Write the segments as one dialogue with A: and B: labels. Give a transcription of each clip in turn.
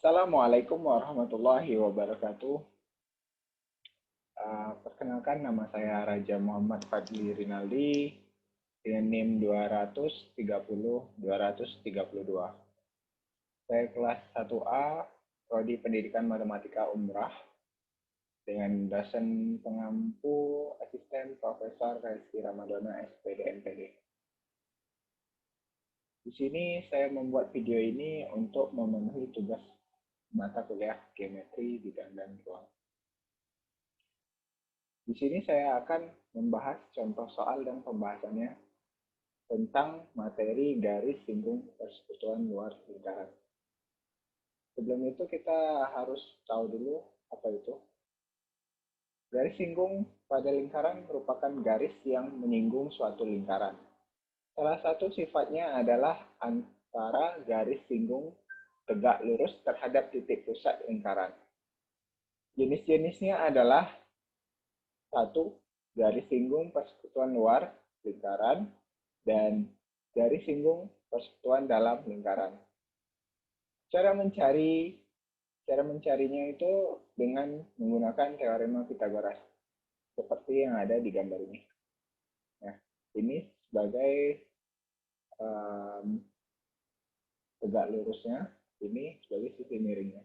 A: Assalamualaikum warahmatullahi wabarakatuh. Perkenalkan nama saya Raja Muhammad Fadli Rinaldi dengan NIM 230-232. Saya kelas 1A, Prodi Pendidikan Matematika Umrah dengan dosen pengampu asisten Profesor Reski Ramadana SPD MPD. Di sini saya membuat video ini untuk memenuhi tugas mata kuliah geometri bidang dan ruang. Di sini saya akan membahas contoh soal dan pembahasannya tentang materi garis singgung persekutuan luar lingkaran. Sebelum itu kita harus tahu dulu apa itu. Garis singgung pada lingkaran merupakan garis yang menyinggung suatu lingkaran. Salah satu sifatnya adalah antara garis singgung tegak lurus terhadap titik pusat lingkaran. Jenis-jenisnya adalah 1. Garis singgung persekutuan luar lingkaran dan garis singgung persekutuan dalam lingkaran. Cara mencarinya itu dengan menggunakan teorema Pythagoras seperti yang ada di gambar ini. Nah, ini sebagai tegak lurusnya, ini sebagai sisi miringnya.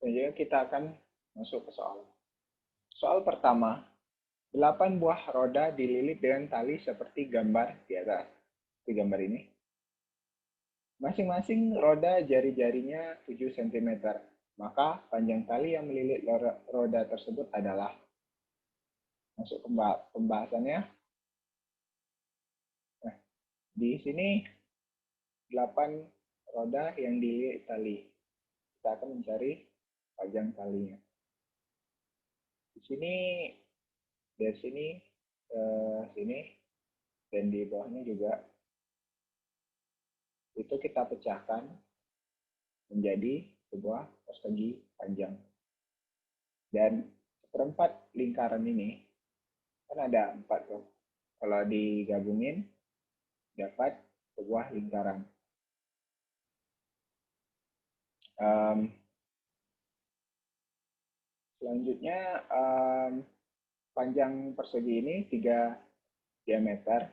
A: Selanjutnya kita akan masuk ke soal. Soal pertama, 8 buah roda dililit dengan tali seperti gambar di atas. Di gambar ini. Masing-masing roda jari-jarinya 7 cm. Maka panjang tali yang melilit roda tersebut adalah. Masuk ke pembahasannya. Nah, di sini 8 roda yang dililit tali. Kita akan mencari panjang talinya. Di sini, dari sini ke sini, dan di bawahnya juga, itu kita pecahkan menjadi sebuah persegi panjang. Dan seperempat lingkaran ini, kan ada 4 tuh. Kalau digabungin, dapat sebuah lingkaran. Selanjutnya, panjang persegi ini 3 diameter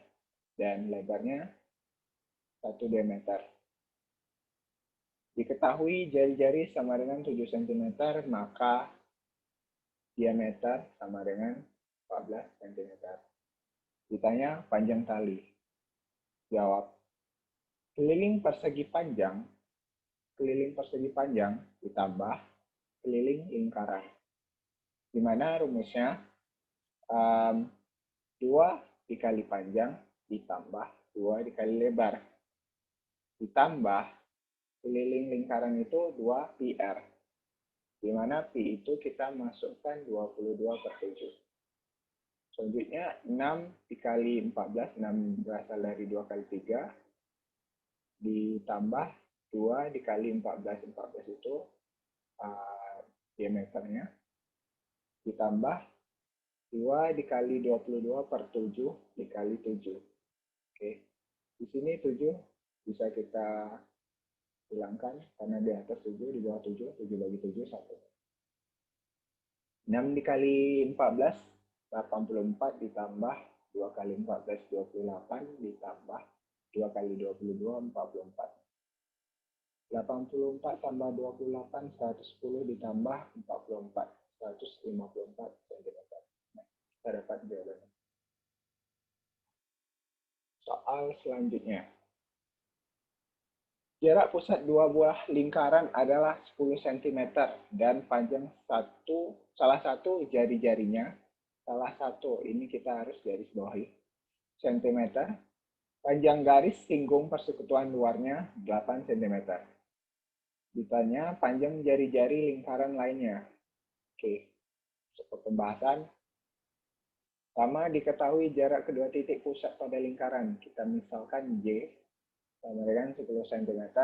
A: dan lebarnya 1 diameter. Diketahui jari-jari sama dengan 7 cm, maka diameter sama dengan 14 cm. Ditanya panjang tali. Jawab, keliling persegi panjang ditambah keliling lingkaran. Di mana rumusnya 2 dikali panjang ditambah 2 dikali lebar. Ditambah keliling lingkaran itu 2 PR. Di mana Pi itu kita masukkan 22/7. Selanjutnya 6 dikali 14, 6 berasal dari 2 kali 3. Ditambah 2 dikali 14, 14 itu diameternya. Ditambah 2 dikali 22/7 dikali 7. Oke. Di sini 7 bisa kita hilangkan karena di atas 7, di bawah 7, 7 bagi 7, 1. 6 dikali 14, 84 ditambah 2 kali 14, 28 ditambah 2 kali 22, 44. 84 tambah 28, 110 ditambah 44, 154 cm. Nah, kita dapat jawabannya. Soal selanjutnya. Jarak pusat 2 buah lingkaran adalah 10 cm dan panjang salah satu jari-jarinya, ini kita harus garis bawahi, cm. Panjang garis singgung persekutuan luarnya 8 cm. Ditanya panjang jari-jari lingkaran lainnya. Oke, untuk pembahasan. Sama diketahui jarak kedua titik pusat pada lingkaran. Kita misalkan J sama dengan 10 cm.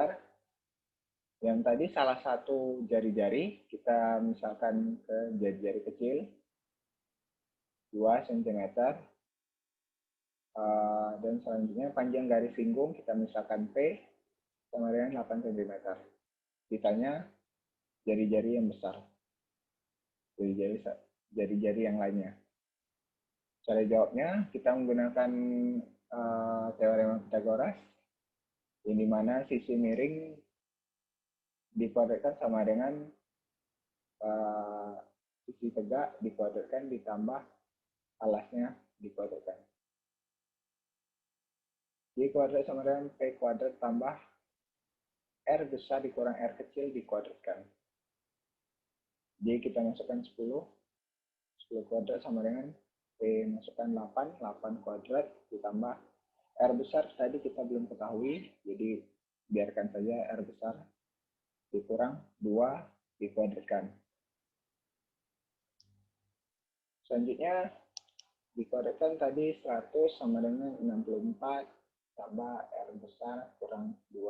A: Yang tadi salah satu jari-jari, kita misalkan ke jari-jari kecil, 2 cm. Dan selanjutnya panjang garis singgung, kita misalkan P sama dengan 8 cm. Sisanya jari-jari yang besar, jari-jari yang lainnya. Cara jawabnya kita menggunakan teorema Pythagoras, yang dimana sisi miring dikuadratkan sama dengan sisi tegak dikuadratkan ditambah alasnya dikuadratkan. Y kuadrat sama dengan P kuadrat tambah R besar dikurang R kecil dikuadratkan. Jadi kita masukkan 10 kuadrat sama dengan P masukkan 8 kuadrat ditambah R besar tadi kita belum ketahui, jadi biarkan saja R besar dikurang 2 dikuadratkan. Selanjutnya dikuadratkan tadi 100 sama dengan 64 tambah R besar kurang 2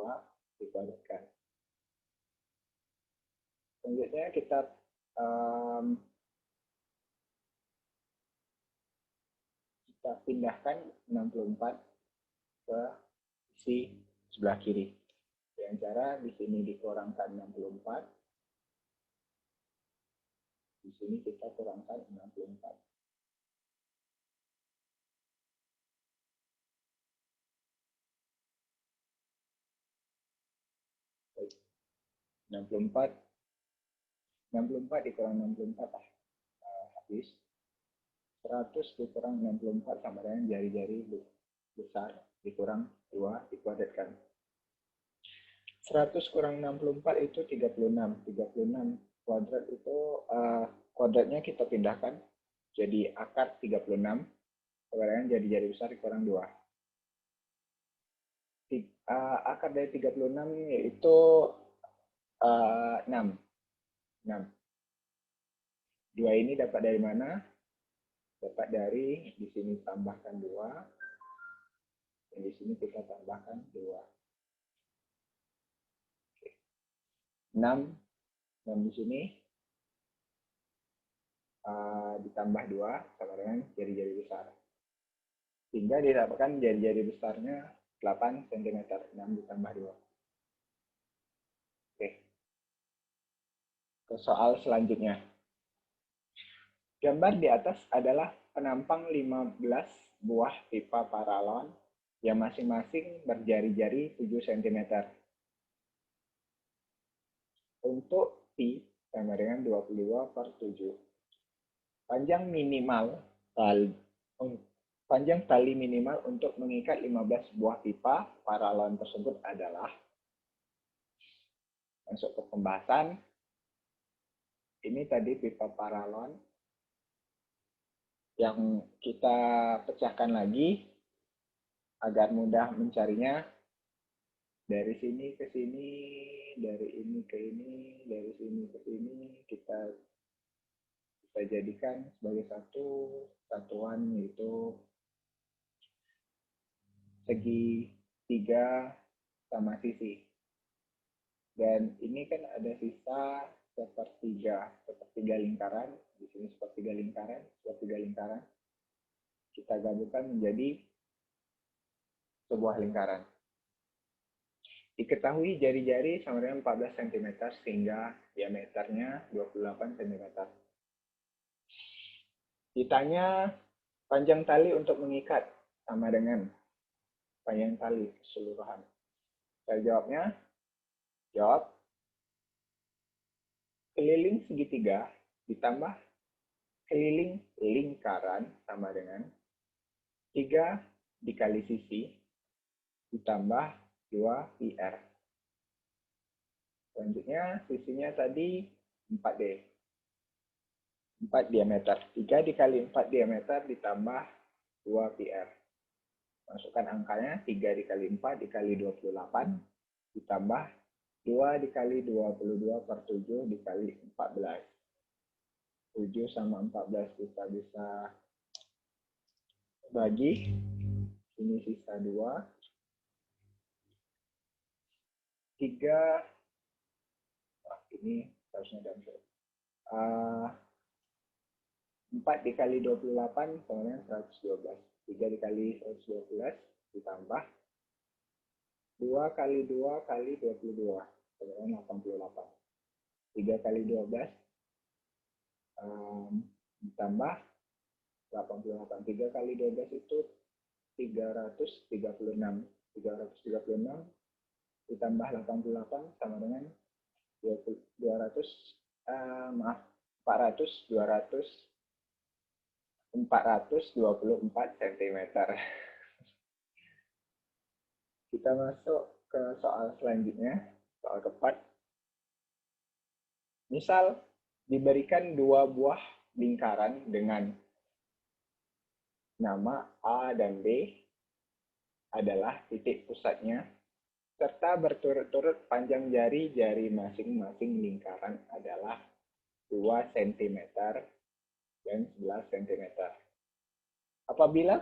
A: dikuadratkan. Selanjutnya kita pindahkan 64 ke sisi sebelah kiri. Dengan cara di sini dikurangkan 64, di sini kita kurangkan 64. Baik. 64 dikurang 64 habis. 100 dikurang 64 sama dengan jari-jari besar dikurang 2 dikuadratkan. 100 kurang 64 itu 36. 36 kuadrat itu kuadratnya kita pindahkan jadi akar 36 sama dengan jari-jari besar dikurang 2. Akar dari 36 yaitu 6. 2 ini dapat dari mana? Dapat dari di sini tambahkan 2, dan di sini kita tambahkan 2. 6 dan di sini ditambah 2 sama dengan jari-jari besar. Sehingga didapatkan jari-jari besarnya 8 cm. 6 ditambah 2. Oke. Ke soal selanjutnya. Gambar di atas adalah penampang 15 buah pipa paralon yang masing-masing berjari-jari 7 cm. Untuk pi sama dengan 22/7. Panjang tali minimal untuk mengikat 15 buah pipa paralon tersebut adalah, masuk ke pembahasan. Ini tadi pipa paralon yang kita pecahkan lagi agar mudah mencarinya. Dari sini ke sini, dari ini ke ini, dari sini ke sini, kita bisa jadikan sebagai satu satuan, yaitu segi 3 sama sisi. Dan ini kan ada sisa sepertiga lingkaran. Di sini sepertiga lingkaran. Kita gabungkan menjadi sebuah lingkaran. Diketahui jari-jari sama dengan 14 cm sehingga diameternya 28 cm. Ditanya panjang tali untuk mengikat sama dengan panjang tali keseluruhan. Saya jawabnya, keliling segitiga ditambah keliling lingkaran sama dengan 3 dikali sisi ditambah 2 PR. Selanjutnya sisinya tadi 4D. 4 diameter. 3 dikali 4 diameter ditambah 2 PR. Masukkan angkanya 3 dikali 4 dikali 28 ditambah 2 dikali 22/7 dikali 14. 7 sama 14 kita bisa bagi. Ini sisa 2. 3. Ini harusnya double. 4 dikali 28 sama dengan 112. 3 dikali 112 ditambah 2 kali 2 kali 22. Sama dengan 88. 3 kali 12 ditambah 88. 3 kali 12 itu 336. 336 ditambah 88 sama dengan 200, maaf, 400, 200, 424 cm. Kita masuk ke soal selanjutnya, soal keempat. Misal diberikan dua buah lingkaran dengan nama A dan B adalah titik pusatnya, serta berturut-turut panjang jari-jari masing-masing lingkaran adalah 2 cm dan 11 cm. Apabila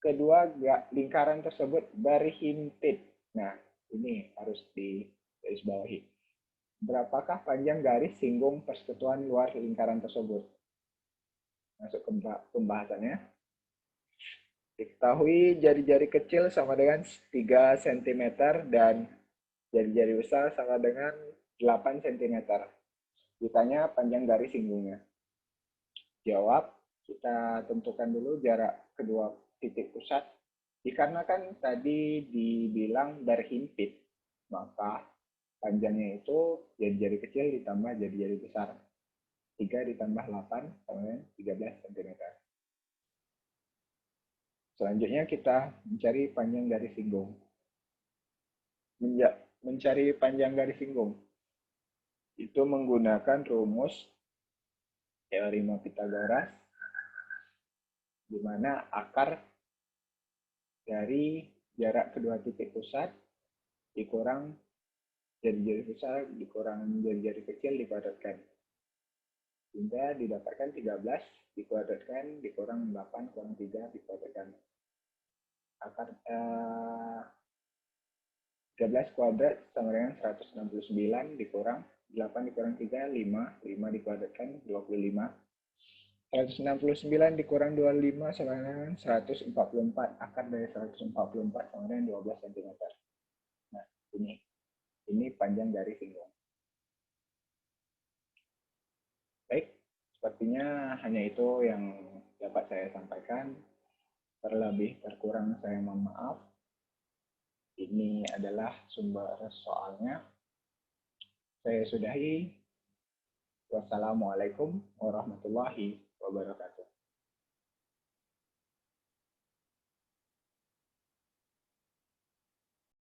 A: kedua lingkaran tersebut berhimpit. Nah, ini harus digarisbawahi. Berapakah panjang garis singgung persekutuan luar lingkaran tersebut? Masuk ke pembahasannya. Diketahui jari-jari kecil sama dengan 3 cm dan jari-jari besar sama dengan 8 cm. Ditanya panjang garis singgungnya. Jawab, kita tentukan dulu jarak kedua titik pusat. Dikarenakan tadi dibilang berhimpit, maka panjangnya itu jari-jari kecil ditambah jari-jari besar. 3 ditambah 8 sama dengan 13 cm. Selanjutnya kita mencari panjang garis singgung. Mencari panjang garis singgung itu menggunakan rumus teorema Pythagoras, di mana akar dari jarak kedua titik pusat dikurang jari-jari besar dikurang jari-jari kecil dikuadratkan. Hingga didapatkan 13 dikuadratkan dikurang 8 kurang 3 dikuadratkan. Akar 13 kuadrat sama dengan 169 dikurang 8 dikurang 3, 5. 5 dikuadratkan 25. 169 dikurang 25 sama dengan 144. Akar dari 144 sama dengan 12 cm. Nah, ini panjang garis singgung. Baik, sepertinya hanya itu yang dapat saya sampaikan. Terlebih terkurang saya mohon maaf. Ini adalah sumber soalnya. Saya sudahi. Wassalamualaikum warahmatullahi wabarakatuh.